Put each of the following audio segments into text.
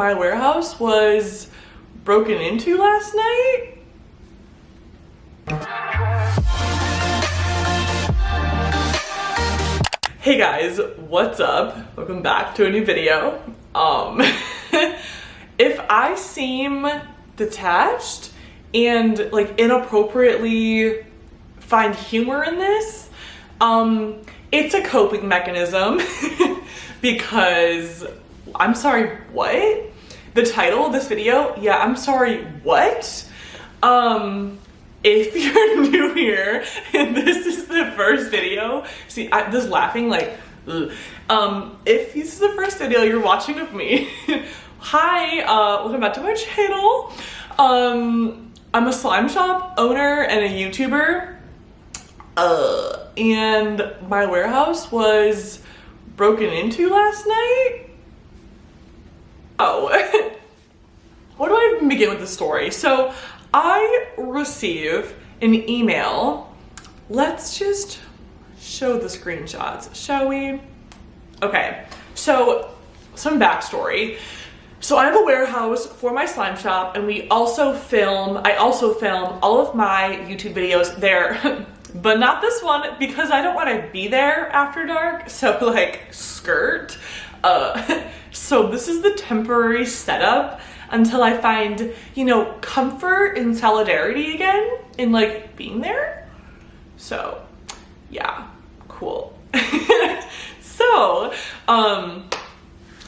my warehouse was broken into last night. Hey guys, what's up? Welcome back to a new video. If I seem detached and like inappropriately find humor in this, it's a coping mechanism because I'm sorry, what? The title of this video, yeah, I'm sorry, what? If you're new here and this is the first video, see, I'm just laughing like, ugh. If this is the first video you're watching of me, hi, welcome back to my channel. I'm a slime shop owner and a YouTuber, and my warehouse was broken into last night. Oh, where do I even begin with the story? So I receive an email. Let's just show the screenshots, shall we? Okay, so some backstory. So I have a warehouse for my slime shop, and I also film all of my YouTube videos there, but not this one because I don't want to be there after dark, so like skirt. So this is the temporary setup until I find, you know, comfort and solidarity again in like being there. So yeah, cool. So,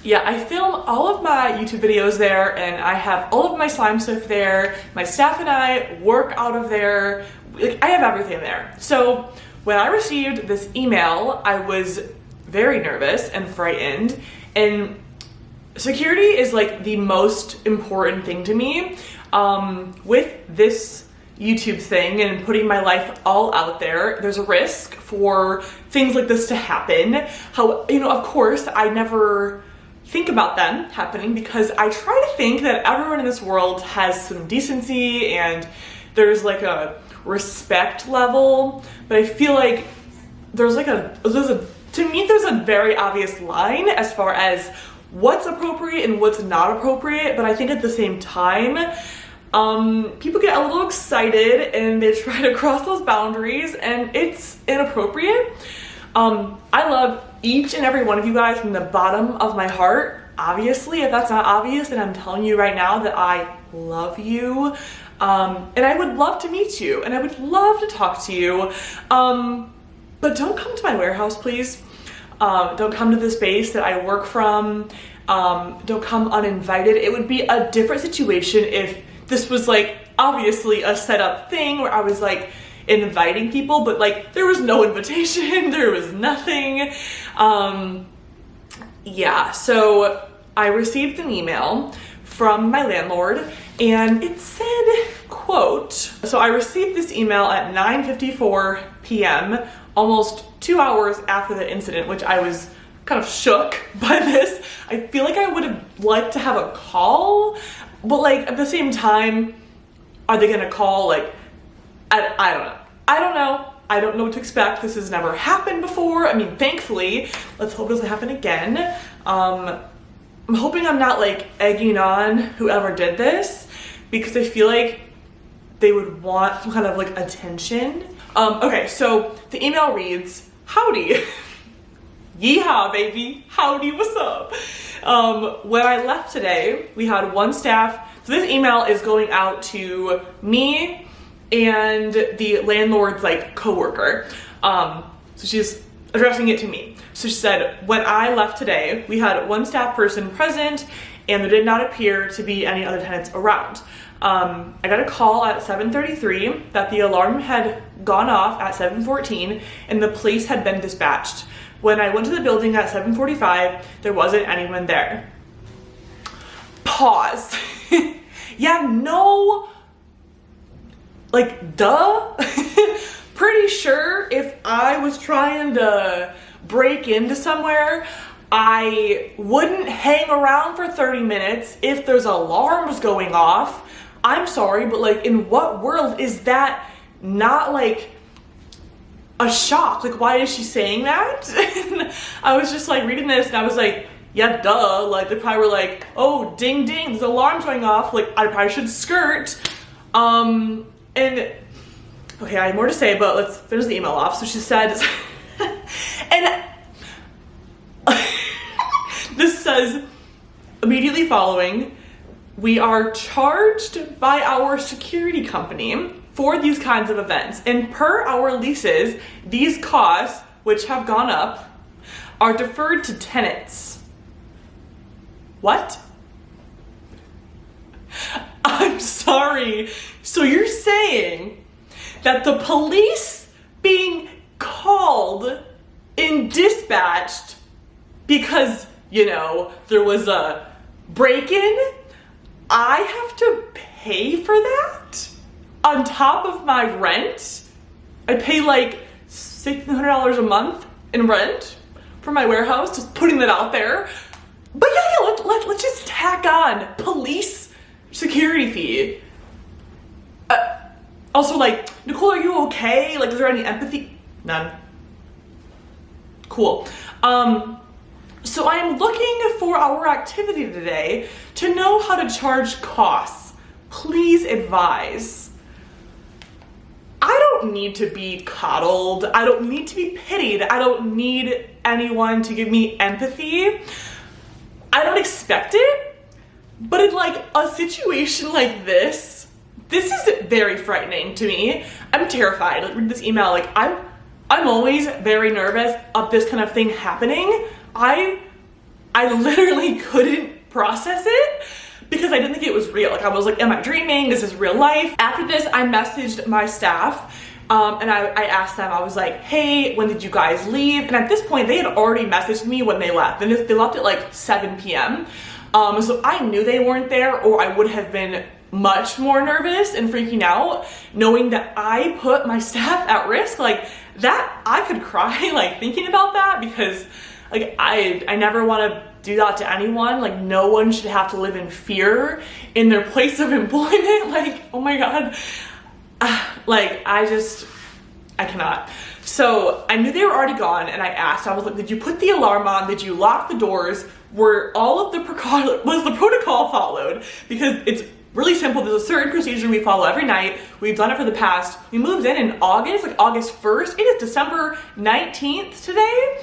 yeah, I film all of my YouTube videos there, and I have all of my slime stuff there. My staff and I work out of there. Like, I have everything there. So when I received this email, I was very nervous and frightened, and security is like the most important thing to me. With this YouTube thing and putting my life all out there, there's a risk for things like this to happen. How, you know, of course, I never think about them happening because I try to think that everyone in this world has some decency and there's like a respect level, but I feel like there's to me there's a very obvious line as far as what's appropriate and what's not appropriate, but I think at the same time, people get a little excited and they try to cross those boundaries, and it's inappropriate. I love each and every one of you guys from the bottom of my heart. Obviously, if that's not obvious, then I'm telling you right now that I love you. And I would love to meet you, and I would love to talk to you. But don't come to my warehouse, please. Don't come to the space that I work from. Don't come uninvited. It would be a different situation if this was like obviously a set up thing where I was like inviting people, but like there was no invitation, there was nothing. Yeah, so I received an email from my landlord and it said, quote, so I received this email at 9:54 p.m., almost 2 hours after the incident, which I was kind of shook by this. I feel like I would have liked to have a call, but like at the same time, are they gonna call? Like, I don't know. I don't know what to expect. This has never happened before. I mean, thankfully, let's hope it doesn't happen again. I'm hoping I'm not like egging on whoever did this because I feel like they would want some kind of like attention. Okay, so the email reads, howdy. Yeehaw, baby. Howdy, what's up? When I left today, we had one staff. So this email is going out to me and the landlord's like coworker. So she's addressing it to me. So she said, when I left today, we had one staff person present and there did not appear to be any other tenants around. I got a call at 7:33 that the alarm had gone off at 7:14 and the police had been dispatched. When I went to the building at 7:45, there wasn't anyone there. Pause. Yeah, no, like, duh. Pretty sure if I was trying to break into somewhere, I wouldn't hang around for 30 minutes if there's alarms going off. I'm sorry, but like, in what world is that not like a shock? Like, why is she saying that? And I was just like reading this and I was like, yeah, duh. Like, they probably were like, oh, ding, ding, there's alarms going off. Like, I probably should skirt. And, okay, I have more to say, but let's finish the email off. So she said, and this says, immediately following, we are charged by our security company for these kinds of events. And per our leases, these costs, which have gone up, are deferred to tenants. What? I'm sorry. So you're saying that the police being called and dispatched because, you know, there was a break-in, I have to pay for that on top of my rent? I pay like $1,600 a month in rent for my warehouse, just putting that out there. But yeah, let's just tack on police security fee. Also, like, Nichole, are you okay? Like, is there any empathy? None. Cool. So I am looking for our activity today to know how to charge costs. Please advise. I don't need to be coddled. I don't need to be pitied. I don't need anyone to give me empathy. I don't expect it, but in like a situation like this is very frightening to me. I'm terrified. Like, read this email. Like, I'm always very nervous of this kind of thing happening. I literally couldn't process it because I didn't think it was real. Like, I was like, am I dreaming? This is real life. After this, I messaged my staff and I asked them, I was like, hey, when did you guys leave? And at this point, they had already messaged me when they left. And they left at like 7 p.m. So I knew they weren't there, or I would have been much more nervous and freaking out knowing that I put my staff at risk. Like, that, I could cry like thinking about that, because like I never want to do that to anyone. Like, no one should have to live in fear in their place of employment. Like, oh my God. Like, I cannot. So I knew they were already gone, and I asked, I was like, did you put the alarm on? Did you lock the doors? Were all of the was the protocol followed? Because it's really simple. There's a certain procedure we follow every night. We've done it for the past, we moved in August, like August 1st. It is December 19th today.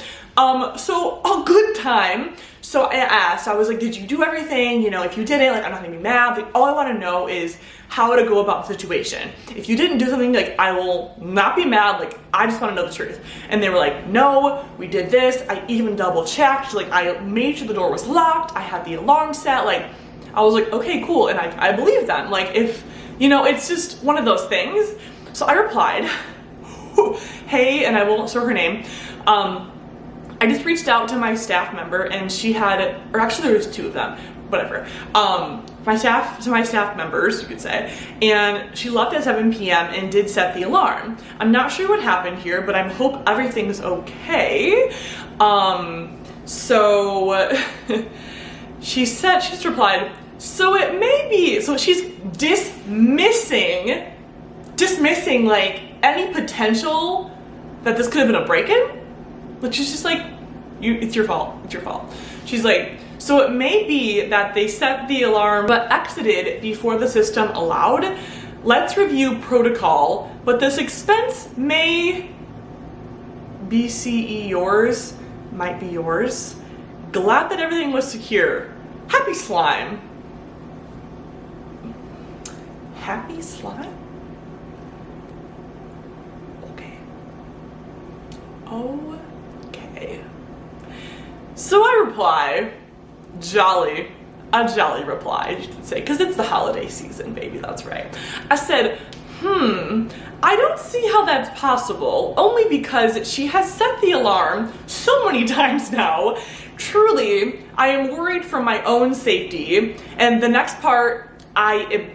So a good time. So I asked, I was like, did you do everything? You know, if you didn't, like, I'm not gonna be mad. Like, all I wanna know is how to go about the situation. If you didn't do something, like, I will not be mad. Like, I just wanna know the truth. And they were like, no, we did this. I even double checked. Like, I made sure the door was locked. I had the alarm set. Like, I was like, okay, cool. And I believe them. Like, if, you know, it's just one of those things. So I replied, hey, and I won't show her name. I just reached out to my staff member, and she had, or actually there was two of them, whatever. My staff members, you could say, and she left at 7 p.m. and did set the alarm. I'm not sure what happened here, but I hope everything's okay. So she just replied, so it may be, so she's dismissing like any potential that this could have been a break-in. Like, she's just like, it's your fault, it's your fault. She's like, so it may be that they set the alarm but exited before the system allowed. Let's review protocol, but this expense may BCE yours, might be yours. Glad that everything was secure. Happy slime. Happy slime? Okay. Okay. So I reply, a jolly reply, you should say, because it's the holiday season, baby, that's right. I said, I don't see how that's possible, only because she has set the alarm so many times now. Truly, I am worried for my own safety. And the next part, I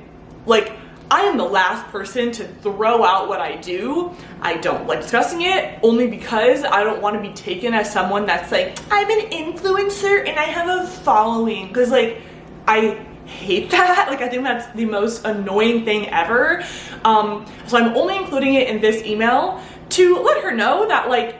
am the last person to throw out what I do. I don't like discussing it, only because I don't want to be taken as someone that's like, I'm an influencer and I have a following. Because, like, I hate that. Like, I think that's the most annoying thing ever. So I'm only including it in this email to let her know that, like,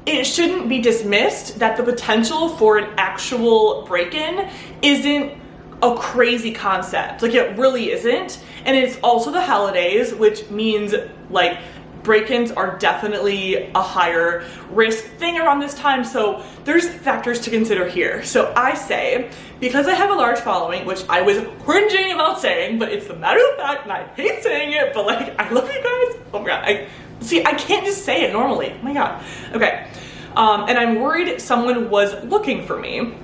it shouldn't be dismissed that the potential for an actual break-in isn't a crazy concept. Like, it really isn't. And it's also the holidays, which means like break-ins are definitely a higher risk thing around this time. So there's factors to consider here. So I say, because I have a large following, which I was cringing about saying, but it's the matter of fact, and I hate saying it, but like, I love you guys. Oh my God, I can't just say it normally. Oh my God. Okay. And I'm worried someone was looking for me.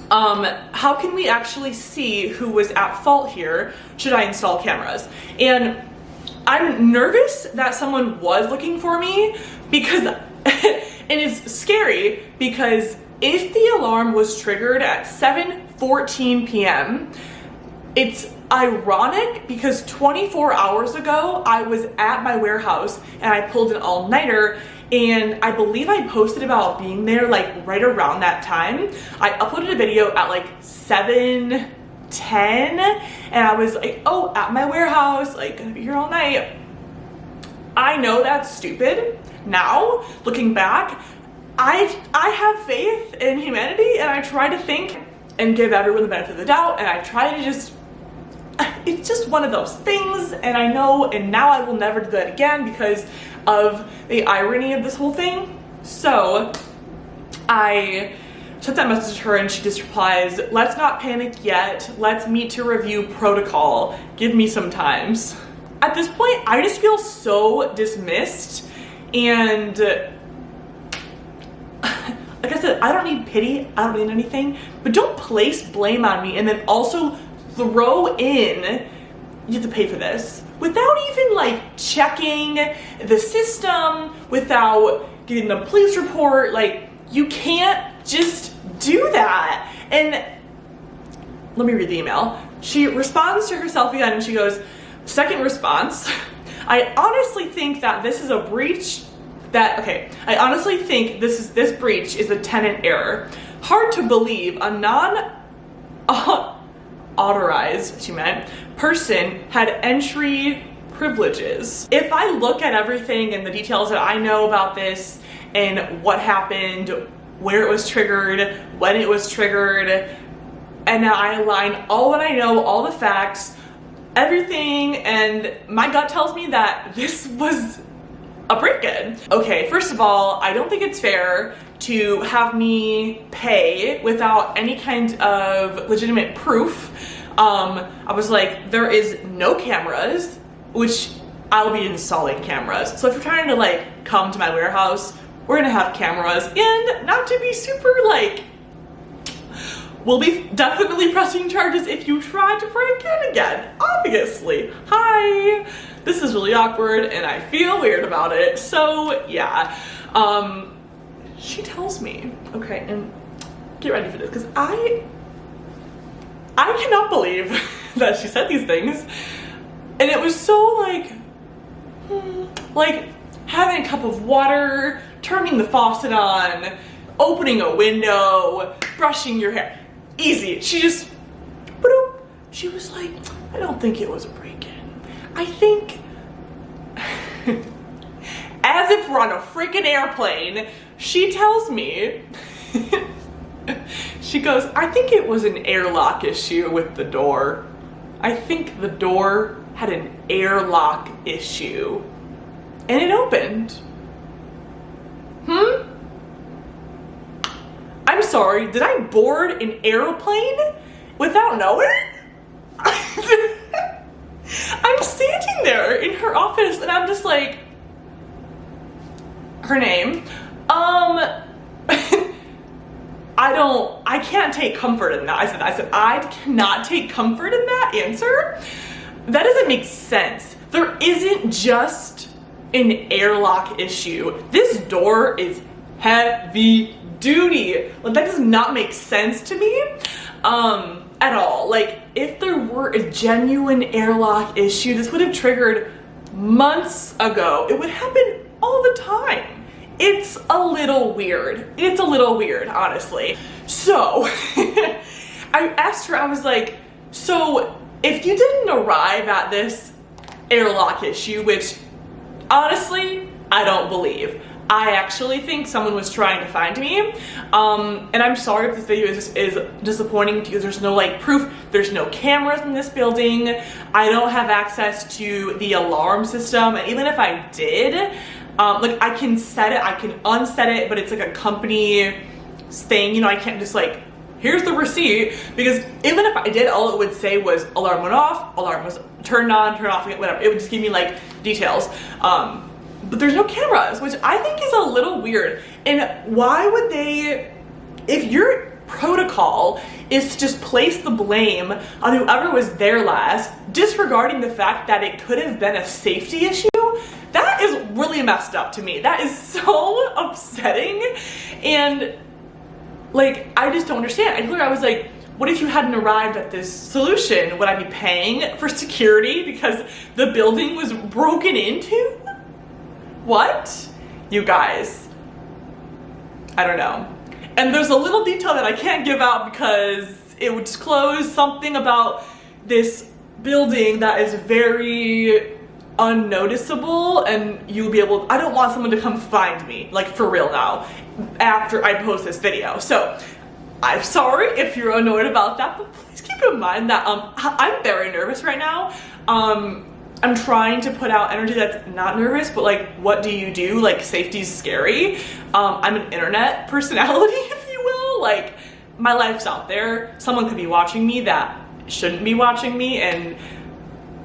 How can we actually see who was at fault here? Should I install cameras? And I'm nervous that someone was looking for me because, and it's scary because if the alarm was triggered at 7:14 p.m., it's ironic because 24 hours ago, I was at my warehouse and I pulled an all-nighter, and I believe I posted about being there like right around that time. I uploaded a video at like 7:10, and I was like, oh, at my warehouse, like gonna be here all night. I know that's stupid. Now, looking back, I have faith in humanity, and I try to think and give everyone the benefit of the doubt, and I try to just, it's just one of those things, and I know, and now I will never do that again because of the irony of this whole thing. So I sent that message to her, and she just replies, let's not panic yet. Let's meet to review protocol. Give me some times. At this point, I just feel so dismissed, and like I said, I don't need pity, I don't need anything, but don't place blame on me and then also throw in, you have to pay for this, without even like checking the system, without getting the police report. Like, you can't just do that. And let me read the email. She responds to herself again, and she goes, second response, I honestly think that this is a breach I honestly think this breach is a tenant error. Hard to believe a non-authorized, she meant, person had entry privileges. If I look at everything and the details that I know about this and what happened, where it was triggered, when it was triggered, and now I align all that I know, all the facts, everything, and my gut tells me that this was a break-in. Okay, first of all, I don't think it's fair to have me pay without any kind of legitimate proof. I was like, there is no cameras, which I'll be installing cameras. So if you're trying to like come to my warehouse, we're gonna have cameras, and not to be super like, we'll be definitely pressing charges if you try to break in again, obviously. Hi, this is really awkward and I feel weird about it. So yeah, she tells me, okay, and get ready for this, because I cannot believe that she said these things. And it was so like having a cup of water, turning the faucet on, opening a window, brushing your hair. Easy. She just, she was like, I don't think it was a break-in. I think, as if we're on a freaking airplane, she tells me, she goes, I think it was an airlock issue with the door. I think the door had an airlock issue. And it opened. I'm sorry, did I board an airplane without knowing? I'm standing there in her office and I'm just like, her name, I can't take comfort in that. I said, I cannot take comfort in that answer. That doesn't make sense. There isn't just an airlock issue. This door is heavy duty. Like, that does not make sense to me at all. Like, if there were a genuine airlock issue, this would have triggered months ago. It would happen all the time. It's a little weird. It's a little weird, honestly. So I asked her, I was like, so if you didn't arrive at this airlock issue, which honestly, I don't believe. I actually think someone was trying to find me. And I'm sorry if this video is disappointing because there's no like proof. There's no cameras in this building. I don't have access to the alarm system. And even if I did, like I can set it, I can unset it, but it's like a company thing, you know, I can't just like, here's the receipt, because even if I did, all it would say was alarm went off, alarm was turned on, turned off, whatever. It would just give me like details. But there's no cameras, which I think is a little weird. And why would they, if your protocol is to just place the blame on whoever was there last, disregarding the fact that it could have been a safety issue, that is really messed up to me. That is so upsetting. And like, I just don't understand. I was like, what if you hadn't arrived at this solution? Would I be paying for security because the building was broken into? What? You guys, I don't know. And there's a little detail that I can't give out because it would disclose something about this building that is very unnoticeable, and you'll be able, I don't want someone to come find me, like for real now, after I post this video. So I'm sorry if you're annoyed about that, but please keep in mind that I'm very nervous right now. I'm trying to put out energy that's not nervous, but like, what do you do? Like, safety's scary. I'm an internet personality, if you will. Like, my life's out there. Someone could be watching me that shouldn't be watching me, and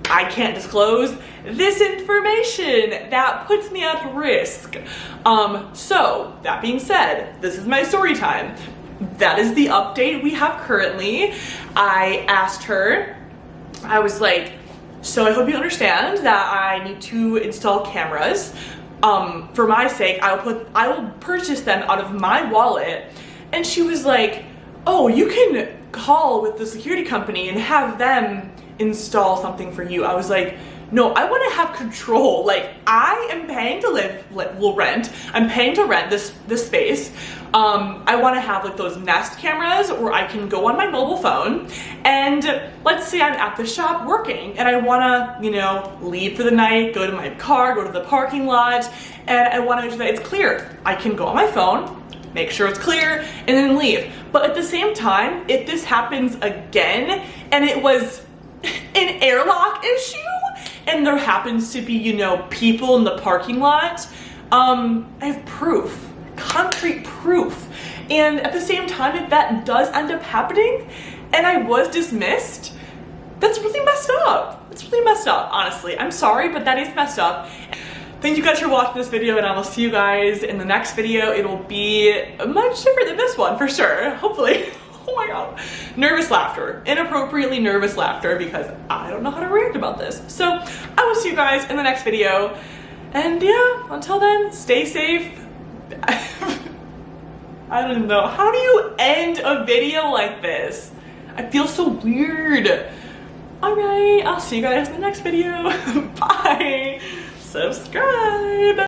I can't disclose this information. That puts me at risk. So that being said, this is my story time. That is the update we have currently. I asked her, I was like, so I hope you understand that I need to install cameras. For my sake, I will purchase them out of my wallet. And she was like, oh, you can call with the security company and have them install something for you. I was like, no, I want to have control. Like, I am paying to rent. I'm paying to rent this space. I want to have like those Nest cameras where I can go on my mobile phone, and let's say I'm at the shop working and I want to, you know, leave for the night, go to my car, go to the parking lot, and I want to make sure that it's clear. I can go on my phone, make sure it's clear, and then leave. But at the same time, if this happens again and it was an airlock issue and there happens to be, you know, people in the parking lot, I have proof. Concrete proof. And at the same time, if that does end up happening and I was dismissed, that's really messed up. It's really messed up, honestly. I'm sorry, but that is messed up. Thank you guys for watching this video, and I will see you guys in the next video. It will be much different than this one, for sure. Hopefully. Oh my god. Nervous laughter. Inappropriately nervous laughter, because I don't know how to react about this. So I will see you guys in the next video. And yeah, until then, stay safe. I don't know. How do you end a video like this? I feel so weird. Alright, I'll see you guys in the next video. Bye. Subscribe.